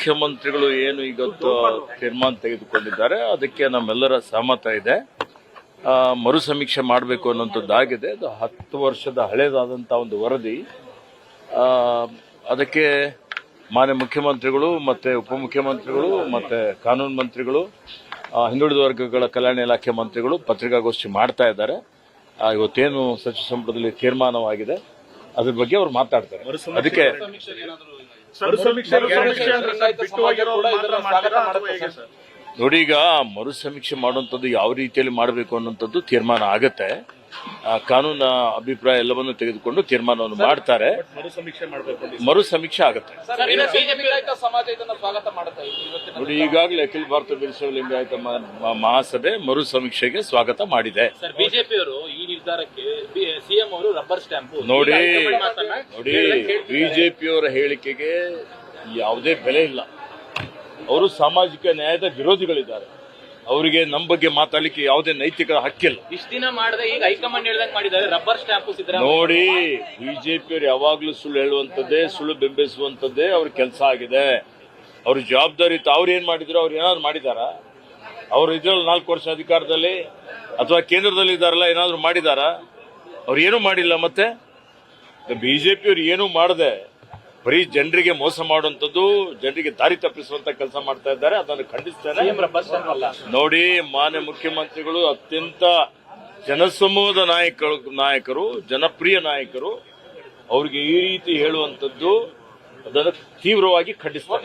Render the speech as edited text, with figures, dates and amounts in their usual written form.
ಮುಖ್ಯಮಂತ್ರಿಗಳು ಏನು ಇವತ್ತು ತೀರ್ಮಾನ ತೆಗೆದುಕೊಂಡಿದ್ದಾರೆ ಅದಕ್ಕೆ ನಮ್ಮೆಲ್ಲರ ಸಹಮತ ಇದೆ. ಮರು ಸಮೀಕ್ಷೆ ಮಾಡಬೇಕು ಅನ್ನೋಂಥದ್ದಾಗಿದೆ. ಅದು 10 ವರ್ಷದ ಹಳೇದಾದಂಥ ಒಂದು ವರದಿ. ಅದಕ್ಕೆ ಮಾನ್ಯ ಮುಖ್ಯಮಂತ್ರಿಗಳು ಮತ್ತು ಉಪಮುಖ್ಯಮಂತ್ರಿಗಳು ಮತ್ತು ಕಾನೂನು ಮಂತ್ರಿಗಳು, ಹಿಂದುಳಿದ ವರ್ಗಗಳ ಕಲ್ಯಾಣ ಇಲಾಖೆ ಮಂತ್ರಿಗಳು ಪತ್ರಿಕಾಗೋಷ್ಠಿ ಮಾಡ್ತಾ ಇದ್ದಾರೆ. ಇವತ್ತೇನು ಸಚಿವ ಸಂಪುಟದಲ್ಲಿ ತೀರ್ಮಾನವಾಗಿದೆ ಅದ್ರ ಬಗ್ಗೆ ಅವ್ರು ಮಾತಾಡ್ತಾರೆ. ಅದಕ್ಕೆ ನೋಡಿ, ಈಗ ಮರು ಸಮೀಕ್ಷೆ ಮಾಡುವಂಥದ್ದು ಯಾವ ರೀತಿಯಲ್ಲಿ ಮಾಡಬೇಕು ಅನ್ನೋಂಥದ್ದು ತೀರ್ಮಾನ ಆಗತ್ತೆ. ಕಾನೂನು ಅಭಿಪ್ರಾಯ ಎಲ್ಲವನ್ನು ತೆಗೆದುಕೊಂಡು ತೀರ್ಮಾನವನ್ನು ಮಾಡ್ತಾರೆ. ಮರು ಸಮೀಕ್ಷೆ ಆಗುತ್ತೆ. ನೋಡಿ, ಈಗಾಗಲೇ ಅಖಿಲ ಭಾರತ ವೀರಶೈವ ಲಿಂಗಾಯತ ಮಹಾಸಭೆ ಮರು ಸಮೀಕ್ಷೆಗೆ ಸ್ವಾಗತ ಮಾಡಿದೆ. ಬಿಜೆಪಿಯವರು ಈ ನಿರ್ಧಾರಕ್ಕೆ ಸಿಎಂ ಅವರು ರಬ್ಬರ್ ಸ್ಟ್ಯಾಂಪ್ ನೋಡಿ ಬಿಜೆಪಿಯವರ ಹೇಳಿಕೆಗೆ ಯಾವುದೇ ಬೆಲೆ ಇಲ್ಲ. ಅವರು ಸಾಮಾಜಿಕ ನ್ಯಾಯದ ವಿರೋಧಿಗಳಿದ್ದಾರೆ. ಅವರಿಗೆ ನಮ್ಮ ಬಗ್ಗೆ ಮಾತಾಡಲಿಕ್ಕೆ ಯಾವುದೇ ನೈತಿಕ ಹಕ್ಕಿಲ್ಲ. ಇಷ್ಟು ದಿನ ಮಾಡದೆ ಈಗ ಹೈಕಮಾಂಡ್ ಹೇಳ್ದಂಗೆ ಮಾಡಿದ್ದಾರೆ. ರಬ್ಬರ್ ಸ್ಟ್ಯಾಂಪ್ ನೋಡಿ, ಬಿಜೆಪಿಯವರು ಯಾವಾಗ್ಲೂ ಸುಳ್ಳು ಹೇಳುವಂತದ್ದೇ, ಸುಳ್ಳು ಬೆಂಬಲಿಸುವಂತದ್ದೇ ಅವ್ರ ಕೆಲಸ ಆಗಿದೆ. ಅವ್ರ ಜವಾಬ್ದಾರಿ ಇತ್ತು. ಅವ್ರು ಏನ್ ಮಾಡಿದ್ರು? ಅವ್ರು ಏನಾದ್ರು ಮಾಡಿದಾರ? ಅವ್ರು ಇದ್ರಲ್ಲಿ 4 ವರ್ಷ ಅಧಿಕಾರದಲ್ಲಿ ಅಥವಾ ಕೇಂದ್ರದಲ್ಲಿ ಇದ್ದಾರಲ್ಲ, ಏನಾದ್ರು ಮಾಡಿದಾರ? ಅವ್ರು ಏನೂ ಮಾಡಿಲ್ಲ. ಮತ್ತೆ ಬಿಜೆಪಿಯವರು ಏನೂ ಮಾಡದೆ ಬರೀ ಜನರಿಗೆ ಮೋಸ ಮಾಡುವಂಥದ್ದು, ಜನರಿಗೆ ದಾರಿ ತಪ್ಪಿಸುವಂತ ಕೆಲಸ ಮಾಡ್ತಾ ಇದ್ದಾರೆ. ಅದನ್ನು ಖಂಡಿಸ್ತೇನೆ. ನೋಡಿ, ಮಾನ್ಯ ಮುಖ್ಯಮಂತ್ರಿಗಳು ಅತ್ಯಂತ ಜನಸಮೂಹದ ನಾಯಕರು, ಜನಪ್ರಿಯ ನಾಯಕರು. ಅವ್ರಿಗೆ ಈ ರೀತಿ ಹೇಳುವಂಥದ್ದು ಅದನ್ನು ತೀವ್ರವಾಗಿ ಖಂಡಿಸ್ತಾರೆ.